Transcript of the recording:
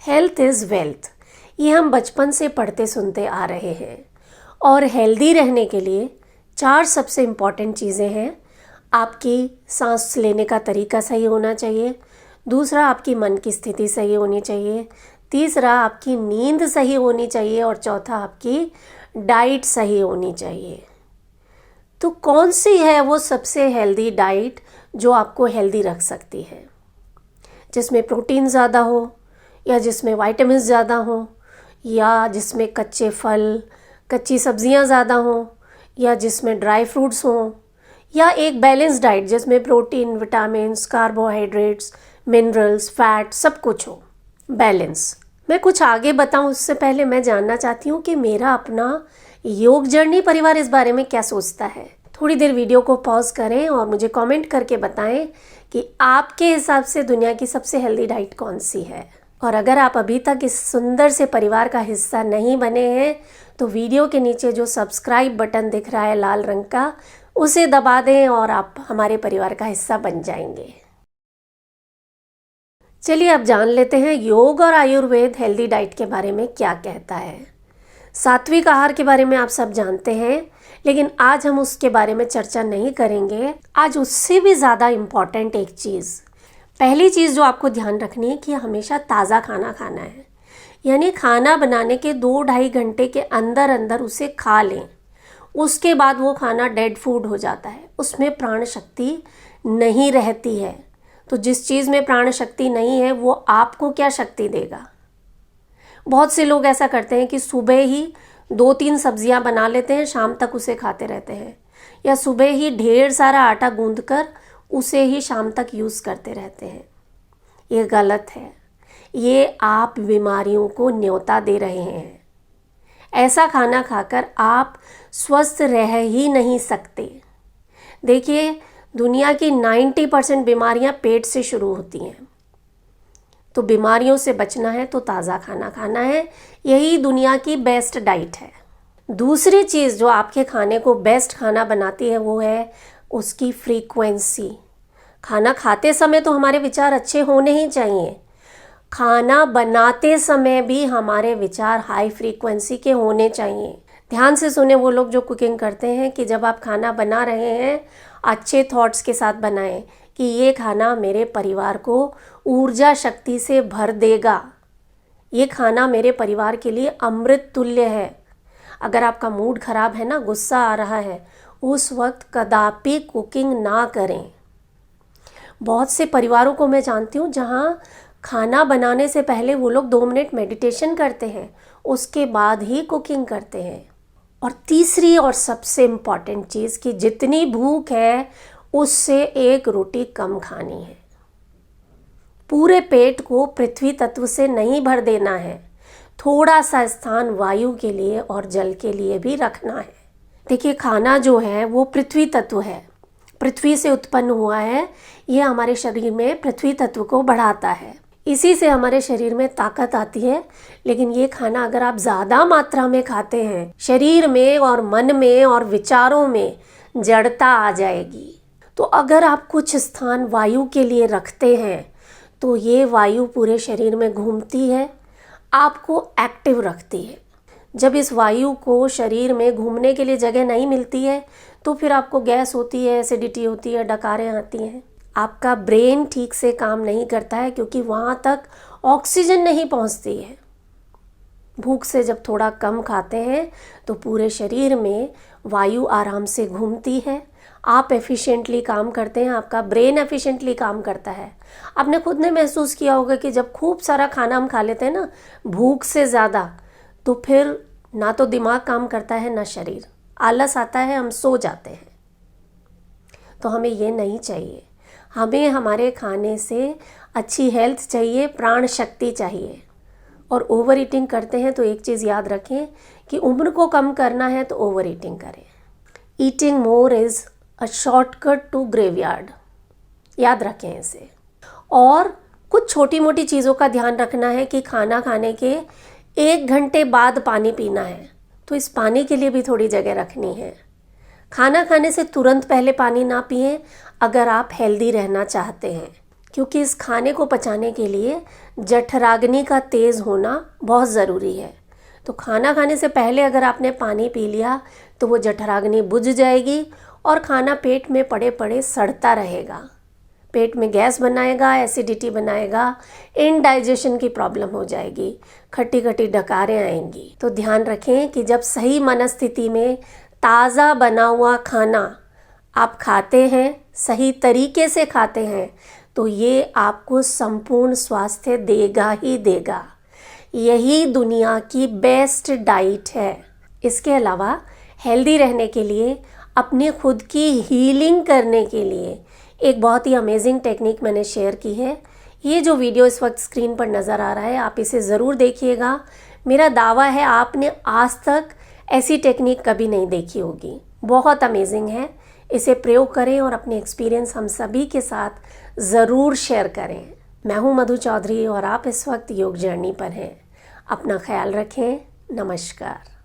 Health is wealth, ये हम बचपन से पढ़ते सुनते आ रहे हैं। और हेल्दी रहने के लिए 4 सबसे इम्पॉर्टेंट चीज़ें हैं। आपकी सांस लेने का तरीका सही होना चाहिए, दूसरा आपकी मन की स्थिति सही होनी चाहिए, तीसरा आपकी नींद सही होनी चाहिए और चौथा आपकी डाइट सही होनी चाहिए। तो कौन सी है वो सबसे हेल्दी डाइट जो आपको हेल्दी रख सकती है? जिसमें प्रोटीन ज़्यादा हो, या जिसमें विटामिन ज़्यादा हो, या जिसमें कच्चे फल कच्ची सब्जियां ज़्यादा हों, या जिसमें ड्राई फ्रूट्स हों, या एक बैलेंस डाइट जिसमें protein, vitamins, carbohydrates, minerals, fat सब कुछ हो, बैलेंस। मैं कुछ आगे बताऊं उससे पहले मैं जानना चाहती हूँ कि मेरा अपना योग जर्नी परिवार इस बारे में क्या सोचता है। थोड़ी देर वीडियो को पॉज करें और मुझे कमेंट करके बताएं कि आपके हिसाब से दुनिया की सबसे हेल्दी डाइट कौन सी है। और अगर आप अभी तक इस सुंदर से परिवार का हिस्सा नहीं बने हैं तो वीडियो के नीचे जो सब्सक्राइब बटन दिख रहा है लाल रंग का, उसे दबा दें और आप हमारे परिवार का हिस्सा बन जाएंगे। चलिए अब जान लेते हैं योग और आयुर्वेद हेल्दी डाइट के बारे में क्या कहता है। सात्विक आहार के बारे में आप सब जानते हैं, लेकिन आज हम उसके बारे में चर्चा नहीं करेंगे। आज उससे भी ज़्यादा इम्पॉर्टेंट एक चीज़, पहली चीज़ जो आपको ध्यान रखनी है कि हमेशा ताज़ा खाना खाना है। यानी खाना बनाने के 2-2.5 घंटे के अंदर अंदर उसे खा लें। उसके बाद वो खाना डेड फूड हो जाता है, उसमें प्राण शक्ति नहीं रहती है। तो जिस चीज़ में प्राण शक्ति नहीं है वो आपको क्या शक्ति देगा? बहुत से लोग ऐसा करते हैं कि सुबह ही 2-3 सब्जियां बना लेते हैं, शाम तक उसे खाते रहते हैं, या सुबह ही ढेर सारा आटा गूंद कर उसे ही शाम तक यूज़ करते रहते हैं। ये गलत है, ये आप बीमारियों को न्योता दे रहे हैं। ऐसा खाना खाकर आप स्वस्थ रह ही नहीं सकते। देखिए, दुनिया की 90% बीमारियां पेट से शुरू होती हैं। तो बीमारियों से बचना है तो ताज़ा खाना खाना है, यही दुनिया की बेस्ट डाइट है। दूसरी चीज़ जो आपके खाने को बेस्ट खाना बनाती है वो है उसकी फ्रीक्वेंसी। खाना खाते समय तो हमारे विचार अच्छे होने ही चाहिए, खाना बनाते समय भी हमारे विचार हाई फ्रीक्वेंसी के होने चाहिए। ध्यान से सुने वो लोग जो कुकिंग करते हैं कि जब आप खाना बना रहे हैं अच्छे थॉट्स के साथ बनाएं कि ये खाना मेरे परिवार को ऊर्जा शक्ति से भर देगा, ये खाना मेरे परिवार के लिए अमृत तुल्य है। अगर आपका मूड खराब है ना, गुस्सा आ रहा है, उस वक्त कदापि कुकिंग ना करें। बहुत से परिवारों को मैं जानती हूँ जहाँ खाना बनाने से पहले वो लोग 2 मिनट मेडिटेशन करते हैं, उसके बाद ही कुकिंग करते हैं। और तीसरी और सबसे इम्पॉर्टेंट चीज़ कि जितनी भूख है उससे 1 रोटी कम खानी है। पूरे पेट को पृथ्वी तत्व से नहीं भर देना है, थोड़ा सा स्थान वायु के लिए और जल के लिए भी रखना है। देखिए, खाना जो है वो पृथ्वी तत्व है, पृथ्वी से उत्पन्न हुआ है। ये हमारे शरीर में पृथ्वी तत्व को बढ़ाता है, इसी से हमारे शरीर में ताकत आती है। लेकिन ये खाना अगर आप ज़्यादा मात्रा में खाते हैं, शरीर में और मन में और विचारों में जड़ता आ जाएगी। तो अगर आप कुछ स्थान वायु के लिए रखते हैं तो ये वायु पूरे शरीर में घूमती है, आपको एक्टिव रखती है। जब इस वायु को शरीर में घूमने के लिए जगह नहीं मिलती है तो फिर आपको गैस होती है, एसिडिटी होती है, डकारें आती हैं। आपका ब्रेन ठीक से काम नहीं करता है क्योंकि वहाँ तक ऑक्सीजन नहीं पहुँचती है। भूख से जब थोड़ा कम खाते हैं तो पूरे शरीर में वायु आराम से घूमती है, आप एफिशिएंटली काम करते हैं, आपका ब्रेन एफिशिएंटली काम करता है। आपने खुद ने महसूस किया होगा कि जब खूब सारा खाना हम खा लेते हैं ना भूख से ज़्यादा, तो फिर ना तो दिमाग काम करता है ना शरीर, आलस आता है, हम सो जाते हैं। तो हमें ये नहीं चाहिए। हमें हमारे खाने से अच्छी हेल्थ चाहिए, प्राण शक्ति चाहिए। और ओवर ईटिंग करते हैं तो एक चीज़ याद रखें कि उम्र को कम करना है तो ओवर ईटिंग करें। Eating more is a shortcut to graveyard, याद रखें इसे। और कुछ छोटी मोटी चीज़ों का ध्यान रखना है कि खाना खाने के 1 घंटे बाद पानी पीना है, तो इस पानी के लिए भी थोड़ी जगह रखनी है। खाना खाने से तुरंत पहले पानी ना पिएं अगर आप हेल्दी रहना चाहते हैं, क्योंकि इस खाने को पचाने के लिए जठराग्नि का तेज़ होना बहुत ज़रूरी है। तो खाना खाने से पहले अगर आपने पानी पी लिया तो वो जठराग्नि बुझ जाएगी और खाना पेट में पड़े पड़े सड़ता रहेगा, पेट में गैस बनाएगा, एसिडिटी बनाएगा, इनडाइजेशन की प्रॉब्लम हो जाएगी, खट्टी खट्टी डकारें आएंगी। तो ध्यान रखें कि जब सही मनस्थिति में ताज़ा बना हुआ खाना आप खाते हैं, सही तरीके से खाते हैं, तो ये आपको संपूर्ण स्वास्थ्य देगा ही देगा। यही दुनिया की बेस्ट डाइट है। इसके अलावा हेल्दी रहने के लिए, अपनी खुद की हीलिंग करने के लिए एक बहुत ही अमेजिंग टेक्निक मैंने शेयर की है। ये जो वीडियो इस वक्त स्क्रीन पर नज़र आ रहा है, आप इसे ज़रूर देखिएगा। मेरा दावा है आपने आज तक ऐसी टेक्निक कभी नहीं देखी होगी। बहुत अमेजिंग है। इसे प्रयोग करें और अपने एक्सपीरियंस हम सभी के साथ ज़रूर शेयर करें। मैं हूँ मधु चौधरी और आप इस वक्त योग जर्नी पर हैं। अपना ख्याल रखें। नमस्कार।